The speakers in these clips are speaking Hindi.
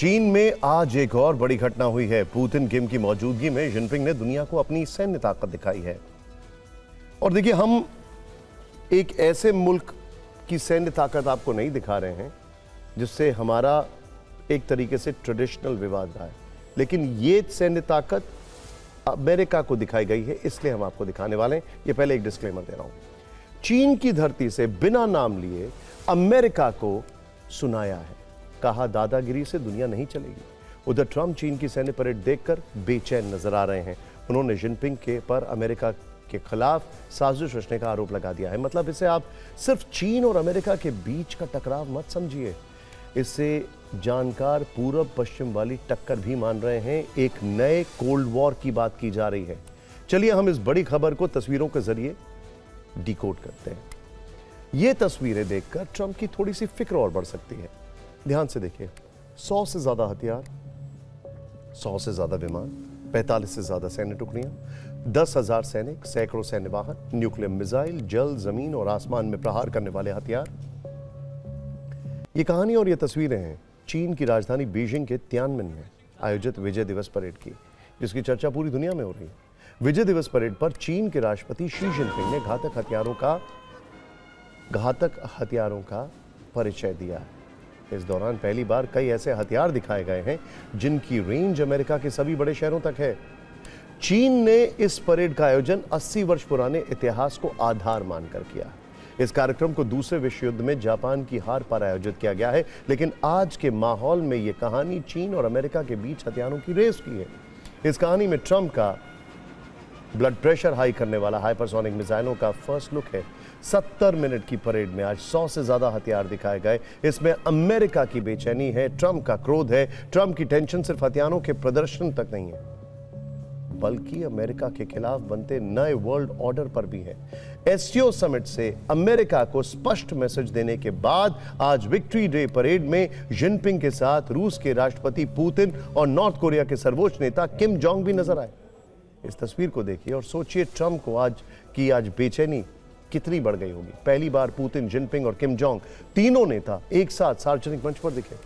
चीन में आज एक और बड़ी घटना हुई है। पुतिन किम की मौजूदगी में जिनपिंग ने दुनिया को अपनी सैन्य ताकत दिखाई है। और देखिए, हम एक ऐसे मुल्क की सैन्य ताकत आपको नहीं दिखा रहे हैं जिससे हमारा एक तरीके से ट्रेडिशनल विवाद रहा है, लेकिन ये सैन्य ताकत अमेरिका को दिखाई गई है, इसलिए हम आपको दिखाने वाले हैं। ये पहले एक डिस्क्लेमर दे रहा हूं। चीन की धरती से बिना नाम लिए अमेरिका को सुनाया है, कहा दादागिरी से दुनिया नहीं चलेगी। उधर ट्रंप चीन की सैन्य परेड देखकर बेचैन नजर आ रहे हैं। उन्होंने जिनपिंग के पर अमेरिका के खिलाफ साजिश रचने का आरोप लगा दिया है। मतलब इसे आप सिर्फ चीन और अमेरिका के बीच का टकराव मत समझिए, इससे जानकार पूर्व पश्चिम वाली टक्कर भी मान रहे हैं। एक नए कोल्ड वॉर की बात की जा रही है। चलिए हम इस बड़ी खबर को तस्वीरों के जरिए डिकोड करते हैं। ये तस्वीरें देखकर ट्रंप की थोड़ी सी फिक्र और बढ़ सकती है। ध्यान से देखिए, 100 से ज्यादा हथियार, 100 से ज्यादा विमान, 45 से ज्यादा सैन्य टुकड़ियां, 10,000 सैनिक, सैकड़ों सैन्य वाहन, न्यूक्लियर मिसाइल, जल, जमीन और आसमान में प्रहार करने वाले हथियार। ये कहानी और ये तस्वीरें हैं चीन की राजधानी बीजिंग के तियानमेन में आयोजित विजय दिवस परेड की, जिसकी चर्चा पूरी दुनिया में हो रही है। विजय दिवस परेड पर चीन के राष्ट्रपति शी जिनपिंग ने घातक हथियारों का परिचय दिया है। इस दौरान पहली बार कई ऐसे हथियार दिखाए गए हैं जिनकी रेंज अमेरिका के सभी बड़े शहरों तक है। चीन ने इस परेड का आयोजन 80 वर्ष पुराने इतिहास को आधार मानकर किया। इस कार्यक्रम को दूसरे विश्व युद्ध में जापान की हार पर आयोजित किया गया है, लेकिन आज के माहौल में यह कहानी चीन और अमेरिका के बीच हथियारों की रेस की है। इस कहानी में ट्रंप का ब्लड प्रेशर हाई करने वाला हाइपरसोनिक मिसाइलों का फर्स्ट लुक है। 70 मिनट की परेड में आज 100 से ज्यादा हथियार दिखाए गए। इसमें अमेरिका की बेचैनी है, ट्रंप का क्रोध है। ट्रंप की टेंशन सिर्फ हथियारों के प्रदर्शन तक नहीं है, बल्कि अमेरिका के खिलाफ बनते नए वर्ल्ड ऑर्डर पर भी है। एससीओ समिट से अमेरिका को स्पष्ट मैसेज देने के बाद आज विक्ट्री डे परेड में जिनपिंग के साथ रूस के राष्ट्रपति पुतिन और नॉर्थ कोरिया के सर्वोच्च नेता किम जोंग भी नजर आए। इस तस्वीर को देखिए और सोचिए ट्रंप को आज बेचैनी कितनी बढ़ गई होगी। पहली बार पुतिन, जिनपिंग और किम जोंग तीनों नेता एक साथ सार्वजनिक मंच पर दिखे।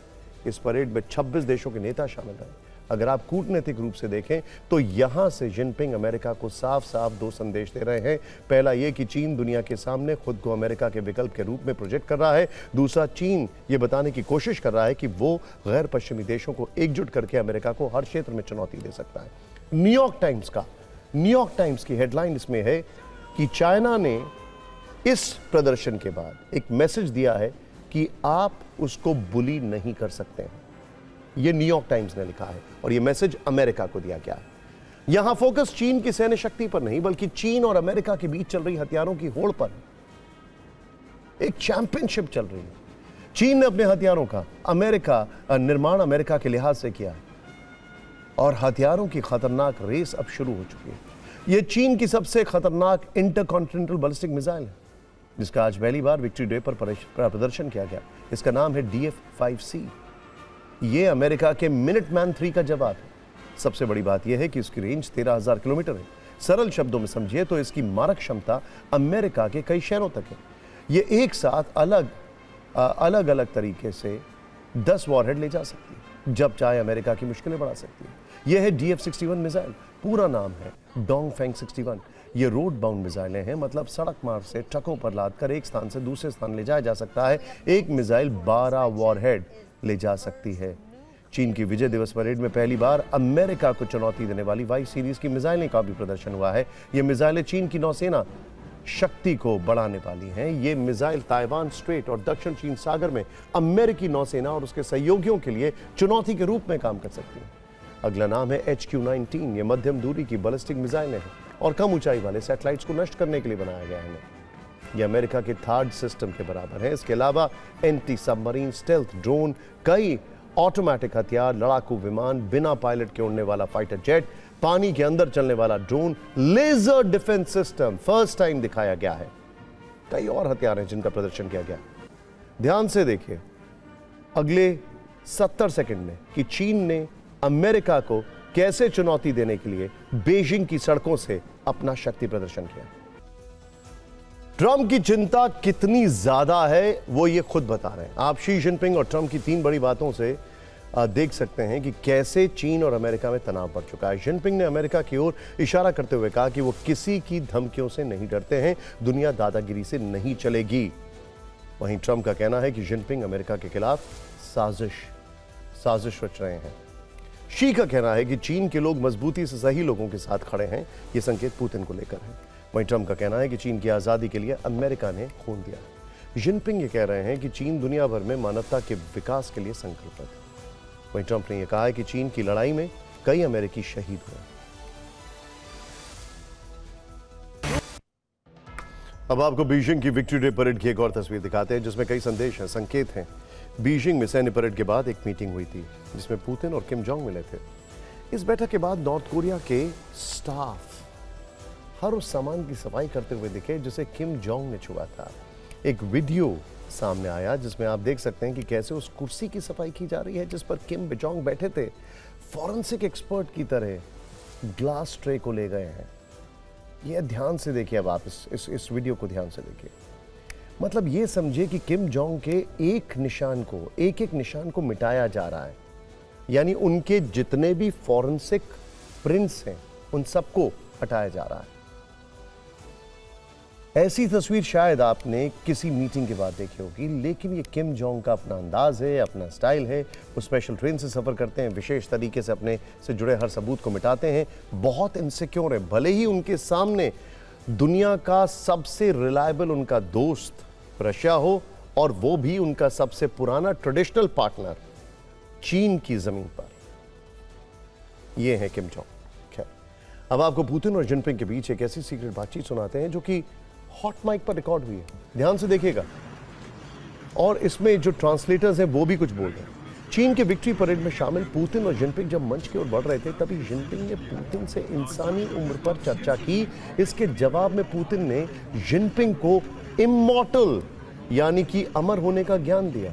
इस परेड में 26 देशों के नेता शामिल रहे। अगर आप कूटनीतिक रूप से देखें तो यहां से जिनपिंग अमेरिका को साफ साफ दो संदेश दे रहे हैं। पहला यह कि चीन दुनिया के सामने खुद को अमेरिका के विकल्प के रूप में प्रोजेक्ट कर रहा है। दूसरा, चीन यह बताने की कोशिश कर रहा है कि वो गैर पश्चिमी देशों को एकजुट करके अमेरिका को हर क्षेत्र में चुनौती दे सकता है। न्यूयॉर्क टाइम्स की हेडलाइन इसमें है कि चाइना ने इस प्रदर्शन के बाद एक मैसेज दिया है कि आप उसको बुली नहीं कर सकते हैं। यह न्यूयॉर्क टाइम्स ने लिखा है और यह मैसेज अमेरिका को दिया गया है। यहां फोकस चीन की सैन्य शक्ति पर नहीं, बल्कि चीन और अमेरिका के बीच चल रही हथियारों की होड़ पर। एक चैंपियनशिप चल रही है। चीन ने अपने हथियारों का निर्माण अमेरिका के लिहाज से किया है और हथियारों की खतरनाक रेस अब शुरू हो चुकी है। यह चीन की सबसे खतरनाक इंटरकॉन्टिनेंटल बैलिस्टिक मिसाइल है, जिसका आज पहली बार विक्ट्री डे पर प्रदर्शन किया गया। इसका नाम है DF-5C। यह अमेरिका के मिनटमैन 3 का जवाब है। सबसे बड़ी बात यह है कि इसकी रेंज 13,000 किलोमीटर है। सरल शब्दों में समझिए तो इसकी मारक क्षमता अमेरिका के कई शहरों तक है। यह एक साथ अलग अलग तरीके से 10 वॉरहेड ले जा सकती है, जब चाहे अमेरिका की मुश्किलें बढ़ा सकती है। यह है DF-61 मिसाइल। पूरा नाम है डोंगफेंग 61। ये रोड बाउंड मिसाइलें हैं, मतलब सड़क मार्ग से ट्रकों पर लादकर एक स्थान से दूसरे स्थान ले जाया जा सकता है। एक मिसाइल 12 वॉरहेड ले जा सकती है। चीन की विजय दिवस परेड में पहली बार अमेरिका को चुनौती देने वाली वाई सीरीज की मिसाइलें का भी प्रदर्शन हुआ है। ये मिसाइलें चीन की नौसेना शक्ति को बढ़ाने वाली हैं। ये मिसाइल ताइवान स्ट्रेट और दक्षिण चीन सागर में अमेरिकी नौसेना और उसके सहयोगियों के लिए चुनौती के रूप में काम कर सकती है। अगला नाम है HQ-19। ये मध्यम दूरी की बैलिस्टिक मिसाइलें हैं और कम ऊंचाई वाले सैटेलाइट्स को नष्ट करने के लिए बनाया गया है। ये अमेरिका के थर्ड सिस्टम के बराबर है। इसके अलावा एंटी सबमरीन स्टेल्थ ड्रोन, कई ऑटोमेटिक हथियार, लड़ाकू विमान, बिना पायलट के उड़ने वाला फाइटर जेट, पानी के अंदर चलने वाला drone, laser defence system first time दिखाया गया है। कई और हथियार हैं जिनका प्रदर्शन किया गया। ध्यान से देखिए अगले 70 सेकंड में कि चीन ने अमेरिका को कैसे चुनौती देने के लिए बीजिंग की सड़कों से अपना शक्ति प्रदर्शन किया। ट्रंप की चिंता कितनी ज्यादा है वो ये खुद बता रहे हैं। आप शी जिनपिंग और ट्रंप की 3 बड़ी बातों से देख सकते हैं कि कैसे चीन और अमेरिका में तनाव बढ़ चुका है। जिनपिंग ने अमेरिका की ओर इशारा करते हुए कहा कि वो किसी की धमकियों से नहीं डरते हैं, दुनिया दादागिरी से नहीं चलेगी। वहीं ट्रंप का कहना है कि जिनपिंग अमेरिका के खिलाफ साजिश रच रहे हैं। शी का कहना है कि चीन के लोग मजबूती से सही लोगों के साथ खड़े हैं, ये संकेत पुतिन को लेकर है। वहीं ट्रंप का कहना है कि चीन की आजादी के लिए अमेरिका ने खून दिया। जिनपिंग ये कह रहे हैं कि चीन दुनिया भर में मानवता के विकास के लिए संकल्पित है। वहीं ट्रंप ने यह कहा है कि चीन की लड़ाई में कई अमेरिकी शहीद हुए। अब आपको बीजिंग की विक्ट्री डे परेड की एक और तस्वीर दिखाते हैं, जिसमें कई संदेश हैं, संकेत हैं। बीजिंग में सैन्य परेड के बाद एक मीटिंग हुई थी, जिसमें पुतिन और किम जोंग मिले थे। इस बैठक के बाद नॉर्थ कोरिया के स्टाफ हर उस सामान की सफाई करते हुए दिखे जिसे किम जोंग ने छुआ था। एक वीडियो सामने आया जिसमें आप देख सकते हैं कि कैसे उस कुर्सी की सफाई की जा रही है जिस पर किम जोंग बैठे थे। फॉरेंसिक एक्सपर्ट की तरह ग्लास ट्रे को ले गए हैं। यह ध्यान से देखिए, अब आप इस वीडियो को ध्यान से देखिए। मतलब ये समझिए कि किम जोंग के एक निशान को मिटाया जा रहा है, यानी उनके जितने भी फॉरेंसिक प्रिंट्स हैं उन सबको हटाया जा रहा है। ऐसी तस्वीर शायद आपने किसी मीटिंग के बाद देखी होगी, लेकिन ये किम जोंग का अपना अंदाज है, अपना स्टाइल है। वो स्पेशल ट्रेन से सफर करते हैं, विशेष तरीके से अपने से जुड़े हर सबूत को मिटाते हैं। बहुत इनसिक्योर है, भले ही उनके सामने दुनिया का सबसे रिलायबल उनका दोस्त रशिया हो, और वो भी उनका सबसे पुराना ट्रेडिशनल पार्टनर चीन की जमीन पर। ये है किम जोंग। खैर, अब आपको पुतिन और जिनपिंग के बीच एक ऐसी सीक्रेट बातचीत सुनाते हैं जो कि हॉट माइक पर रिकॉर्ड हुई है। ध्यान से देखिएगा, और इसमें जो ट्रांसलेटर्स हैं वो भी कुछ बोल रहे हैं। चीन के विक्ट्री परेड में शामिल पुतिन और जिनपिंग जब मंच की ओर बढ़ रहे थे, तभी जिनपिंग ने पुतिन से इंसानी उम्र पर चर्चा की। इसके जवाब में पुतिन ने जिनपिंग को इमॉर्टल यानी कि अमर होने का ज्ञान दिया।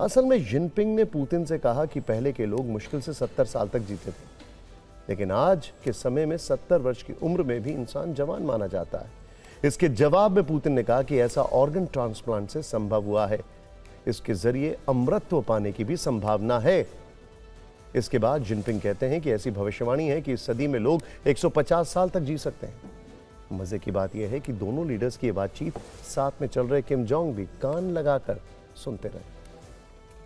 असल में जिनपिंग ने पुतिन से कहा कि पहले के लोग मुश्किल से 70 साल तक जीते थे, लेकिन आज के समय में 70 वर्ष की उम्र में भी इंसान जवान माना जाता है। इसके जवाब में पुतिन ने कहा कि ऐसा ऑर्गन ट्रांसप्लांट से संभव हुआ है, इसके जरिए अमरत्व पाने की भी संभावना है। इसके बाद जिनपिंग कहते हैं कि ऐसी भविष्यवाणी है कि इस सदी में लोग 150 साल तक जी सकते हैं। मजे की बात यह है कि दोनों लीडर्स की बातचीत साथ में चल रहे किम जोंग भी कान लगाकर सुनते रहे।